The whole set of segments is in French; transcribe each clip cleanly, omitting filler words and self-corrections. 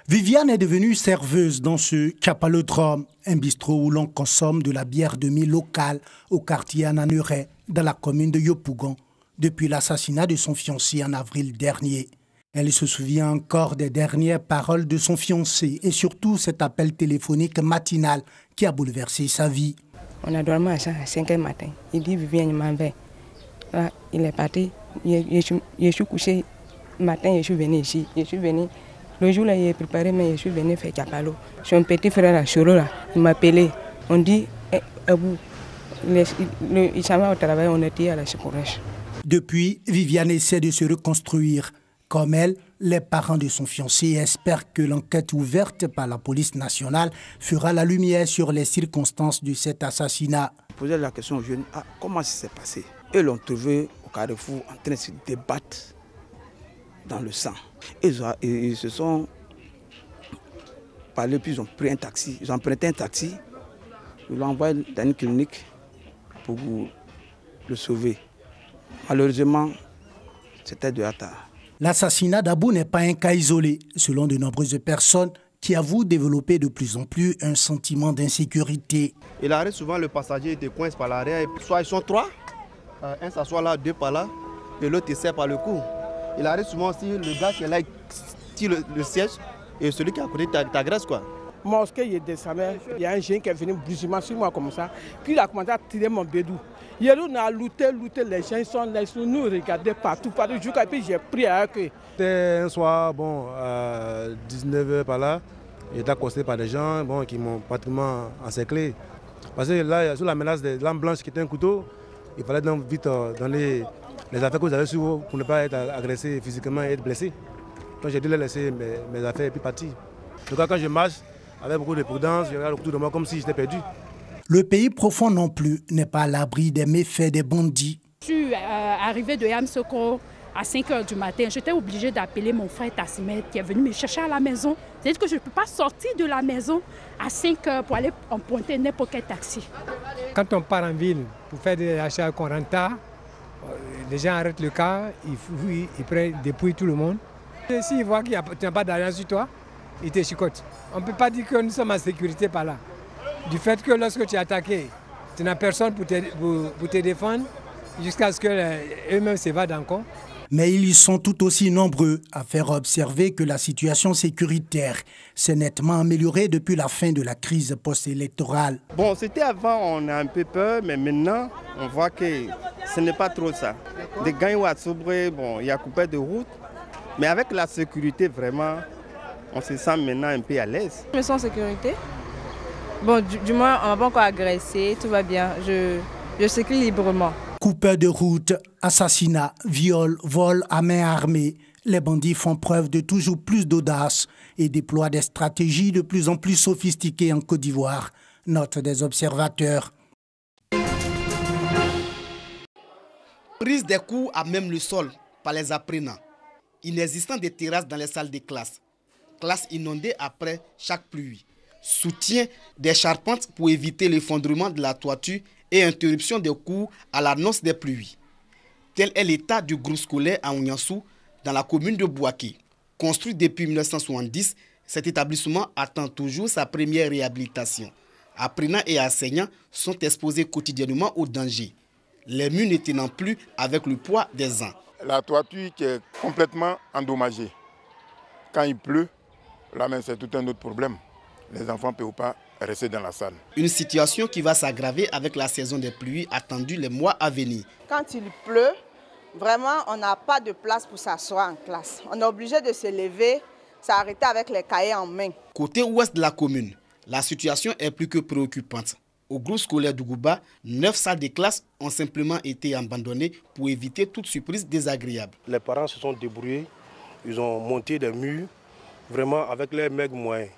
Viviane est devenue serveuse dans ce Capalodrome, un bistrot où l'on consomme de la bière demi locale au quartier Ananuré, dans la commune de Yopougon, depuis l'assassinat de son fiancé en avril dernier. Elle se souvient encore des dernières paroles de son fiancé et surtout cet appel téléphonique matinal qui a bouleversé sa vie. On a dormi à 5 h matin. Il dit Viviane, il m'en va. Il est parti. Je suis couché matin, je suis venu ici. Je suis venu. Le jour là, il est préparé, mais je suis venu faire Capalo. Son petit frère, là, Choro, là, il m'a appelé. On dit, il s'en va au travail, on était à la secourage. Depuis, Viviane essaie de se reconstruire. Comme elle, les parents de son fiancé espèrent que l'enquête ouverte par la police nationale fera la lumière sur les circonstances de cet assassinat. Poser la question aux jeunes, comment ça s'est passé? Ils l'ont trouvé au carrefour en train de se débattre dans le sang. Ils se sont parlé, puis ils ont pris un taxi. Ils ont emprunté un taxi, ils l'ont envoyé dans une clinique pour le sauver. Malheureusement, c'était de hasard. L'assassinat d'Abou n'est pas un cas isolé, selon de nombreuses personnes qui avouent développer de plus en plus un sentiment d'insécurité. Il arrive souvent, le passager il te coince par l'arrière, soit ils sont trois, un s'assoit là, deux par là, et l'autre il serre par le cou. Il arrive souvent aussi, le gars qui est là, il tire le siège, et celui qui a côté t'agresse quoi. Moi, il y a un jeune qui est venu brusquement sur moi comme ça, puis il a commencé à tirer mon bédou. Il a looté, les gens sont là, ils nous regardaient partout, et puis j'ai pris avec eux. C'était un soir, 19 h par là, j'étais accosté par des gens qui m'ont pratiquement encerclé. Parce que là, sous la menace de lampe blanche qui était un couteau, il fallait donc vite dans les affaires que vous avez sur vous pour ne pas être agressé physiquement et être blessé. Donc j'ai dû les laisser mes affaires et puis partir. En tout cas, quand je marche, avec beaucoup de prudence, je regarde autour de moi comme si j'étais perdu. Le pays profond non plus n'est pas à l'abri des méfaits des bandits. Je suis arrivé de Yamsoko à 5 h du matin. J'étais obligée d'appeler mon frère Tassimet qui est venu me chercher à la maison. C'est-à-dire que je ne peux pas sortir de la maison à 5 h pour aller emprunter n'importe quel taxi. Quand on part en ville pour faire des achats qu'on rentre tard, les gens arrêtent le car, ils dépouillent tout le monde. S'ils voient qu'il n'y a pas d'argent sur toi, ils te chicotent. On ne peut pas dire que nous sommes en sécurité par là. Du fait que lorsque tu es attaqué, tu n'as personne pour te défendre jusqu'à ce qu'eux-mêmes s'évadent encore. Mais ils sont tout aussi nombreux à faire observer que la situation sécuritaire s'est nettement améliorée depuis la fin de la crise post-électorale. Bon, c'était avant, on a un peu peur, mais maintenant, on voit que ce n'est pas trop ça. Des gangs à Sobré, il y a coupé de route, mais avec la sécurité, vraiment, on se sent maintenant un peu à l'aise. Je me sens en sécurité. Bon, du moins, on ne m'a pas encore agressé, tout va bien. Je circule librement. Coupeurs de route, assassinats, viols, vols à main armée, les bandits font preuve de toujours plus d'audace et déploient des stratégies de plus en plus sophistiquées en Côte d'Ivoire, note des observateurs. Prise des coups à même le sol par les apprenants. Inexistence des terrasses dans les salles de classe. Classe inondée après chaque pluie. Soutien des charpentes pour éviter l'effondrement de la toiture et interruption des cours à l'annonce des pluies. Tel est l'état du groupe scolaire à Ouniansou, dans la commune de Bouaké. Construit depuis 1970, cet établissement attend toujours sa première réhabilitation. Apprenants et enseignants sont exposés quotidiennement au danger, les murs ne tenant plus avec le poids des ans. La toiture qui est complètement endommagée. Quand il pleut, là c'est tout un autre problème. Les enfants ne peuvent pas rester dans la salle. Une situation qui va s'aggraver avec la saison des pluies attendue les mois à venir. Quand il pleut, vraiment, on n'a pas de place pour s'asseoir en classe. On est obligé de se lever, s'arrêter avec les cahiers en main. Côté ouest de la commune, la situation est plus que préoccupante. Au groupe scolaire d'Ougouba, 9 salles de classe ont simplement été abandonnées pour éviter toute surprise désagréable. Les parents se sont débrouillés, ils ont monté des murs, vraiment avec les maigres moyens.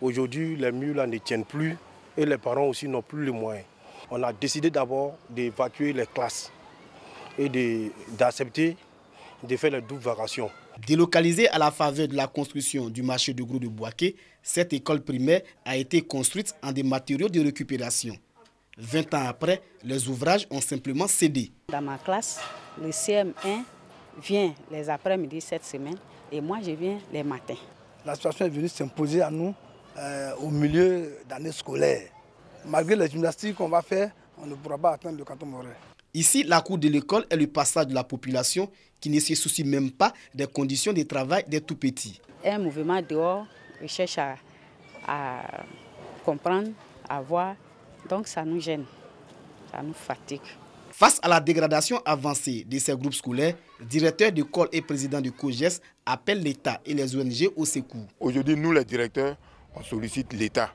Aujourd'hui, les murs là ne tiennent plus et les parents aussi n'ont plus les moyens. On a décidé d'abord d'évacuer les classes et d'accepter de faire les doubles vacations. Délocalisée à la faveur de la construction du marché de gros de Bouaké, cette école primaire a été construite en des matériaux de récupération. 20 ans après, les ouvrages ont simplement cédé. Dans ma classe, le CM1 vient les après-midi cette semaine et moi je viens les matins. La situation est venue s'imposer à nous au milieu d'année scolaire. Malgré les gymnastiques qu'on va faire, on ne pourra pas atteindre le canton Morel. Ici, la cour de l'école est le passage de la population qui ne se soucie même pas des conditions de travail des tout-petits. Un mouvement dehors, on cherche à comprendre, à voir, donc ça nous gêne, ça nous fatigue. Face à la dégradation avancée de ces groupes scolaires, directeurs d'école et présidents de COGES appellent l'État et les ONG au secours. Aujourd'hui, nous les directeurs, on sollicite l'État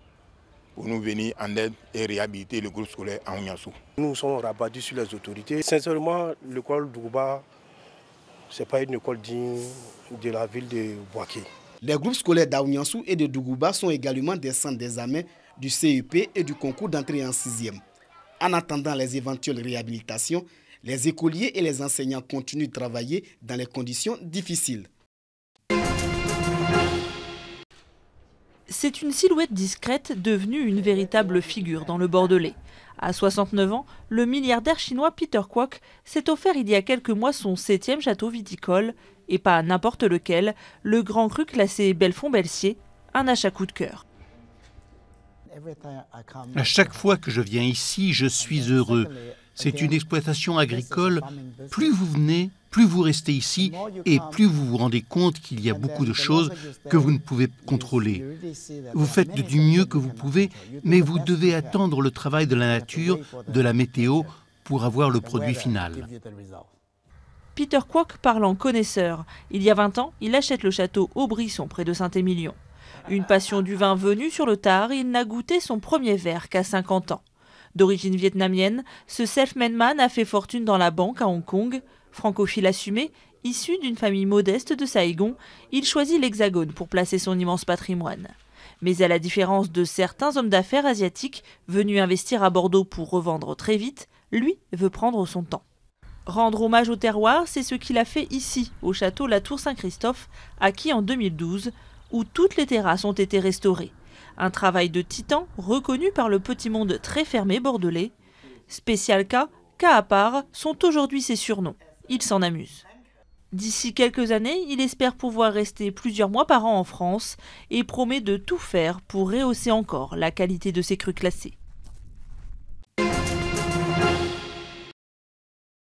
pour nous venir en aide et réhabiliter le groupe scolaire à Ouniassou. Nous sommes rabattus sur les autorités. Sincèrement, l'école d'Ougouba, ce n'est pas une école digne de la ville de Bouaké. Les groupes scolaires d'Aouniansou et de Dougouba sont également des centres d'examen du CEP et du concours d'entrée en 6e. En attendant les éventuelles réhabilitations, les écoliers et les enseignants continuent de travailler dans les conditions difficiles. C'est une silhouette discrète devenue une véritable figure dans le Bordelais. À 69 ans, le milliardaire chinois Peter Kwok s'est offert il y a quelques mois son 7e château viticole, et pas n'importe lequel, le Grand Cru classé Belfond-Belsier, un achat coup de cœur. À chaque fois que je viens ici, je suis heureux. C'est une exploitation agricole. Plus vous venez, plus vous restez ici et plus vous vous rendez compte qu'il y a beaucoup de choses que vous ne pouvez contrôler. Vous faites du mieux que vous pouvez, mais vous devez attendre le travail de la nature, de la météo, pour avoir le produit final. Peter Kwok parle en connaisseur. Il y a 20 ans, il achète le château Aubrisson près de Saint-Émilion. Une passion du vin venue sur le tard, il n'a goûté son premier verre qu'à 50 ans. D'origine vietnamienne, ce self-made man a fait fortune dans la banque à Hong Kong. Francophile assumé, issu d'une famille modeste de Saïgon, il choisit l'Hexagone pour placer son immense patrimoine. Mais à la différence de certains hommes d'affaires asiatiques venus investir à Bordeaux pour revendre très vite, lui veut prendre son temps. Rendre hommage au terroir, c'est ce qu'il a fait ici, au château La Tour Saint-Christophe, acquis en 2012, où toutes les terrasses ont été restaurées. Un travail de titan reconnu par le petit monde très fermé bordelais. Spécial cas à part sont aujourd'hui ses surnoms. Il s'en amuse. D'ici quelques années, il espère pouvoir rester plusieurs mois par an en France et promet de tout faire pour rehausser encore la qualité de ses crus classés.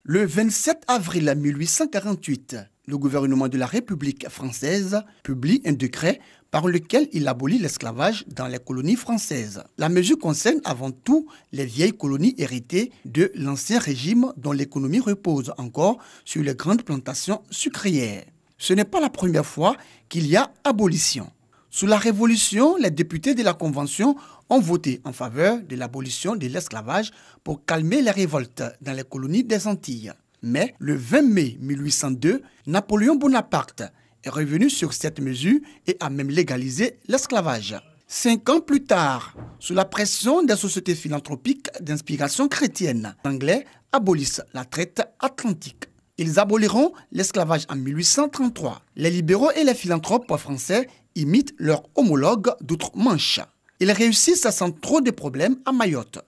Le 27 avril 1848, le gouvernement de la République française publie un décret par lequel il abolit l'esclavage dans les colonies françaises. La mesure concerne avant tout les vieilles colonies héritées de l'ancien régime dont l'économie repose encore sur les grandes plantations sucrières. Ce n'est pas la première fois qu'il y a abolition. Sous la Révolution, les députés de la Convention ont voté en faveur de l'abolition de l'esclavage pour calmer les révoltes dans les colonies des Antilles. Mais le 20 mai 1802, Napoléon Bonaparte est revenu sur cette mesure et a même légalisé l'esclavage. 5 ans plus tard, sous la pression des sociétés philanthropiques d'inspiration chrétienne, les Anglais abolissent la traite atlantique. Ils aboliront l'esclavage en 1833. Les libéraux et les philanthropes français imitent leurs homologues d'outre-Manche. Ils réussissent sans trop de problèmes à Mayotte.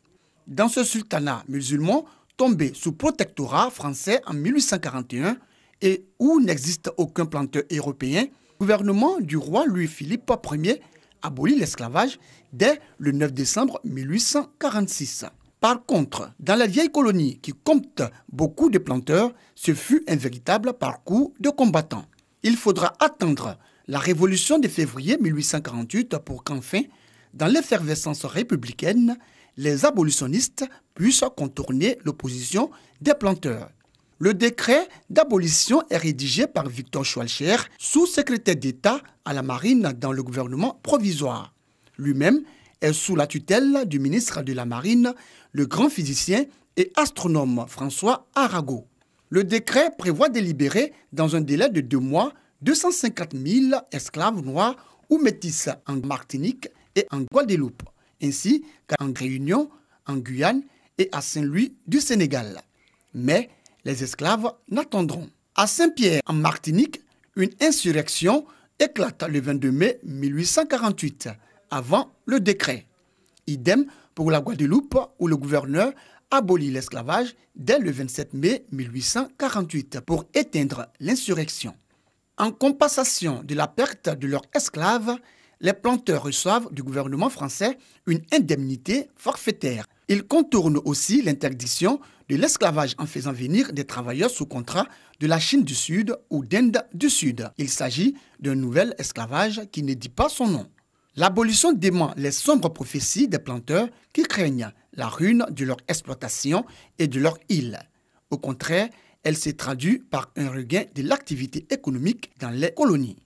Dans ce sultanat musulman, tombé sous protectorat français en 1841 et où n'existe aucun planteur européen, le gouvernement du roi Louis-Philippe Ier abolit l'esclavage dès le 9 décembre 1846. Par contre, dans la vieille colonie qui compte beaucoup de planteurs, ce fut un véritable parcours de combattants. Il faudra attendre la révolution de février 1848 pour qu'enfin, dans l'effervescence républicaine, les abolitionnistes puissent contourner l'opposition des planteurs. Le décret d'abolition est rédigé par Victor Schwalcher, sous-secrétaire d'État à la Marine dans le gouvernement provisoire. Lui-même est sous la tutelle du ministre de la Marine, le grand physicien et astronome François Arago. Le décret prévoit de libérer dans un délai de 2 mois 250 000 esclaves noirs ou métis en Martinique et en Guadeloupe, ainsi qu'en Réunion, en Guyane et à Saint-Louis du Sénégal. Mais les esclaves n'attendront. À Saint-Pierre, en Martinique, une insurrection éclate le 22 mai 1848, avant le décret. Idem pour la Guadeloupe, où le gouverneur abolit l'esclavage dès le 27 mai 1848 pour éteindre l'insurrection. En compensation de la perte de leurs esclaves, les planteurs reçoivent du gouvernement français une indemnité forfaitaire. Ils contournent aussi l'interdiction de l'esclavage en faisant venir des travailleurs sous contrat de la Chine du Sud ou d'Inde du Sud. Il s'agit d'un nouvel esclavage qui ne dit pas son nom. L'abolition dément les sombres prophéties des planteurs qui craignent la ruine de leur exploitation et de leur île. Au contraire, elle s'est traduite par un regain de l'activité économique dans les colonies.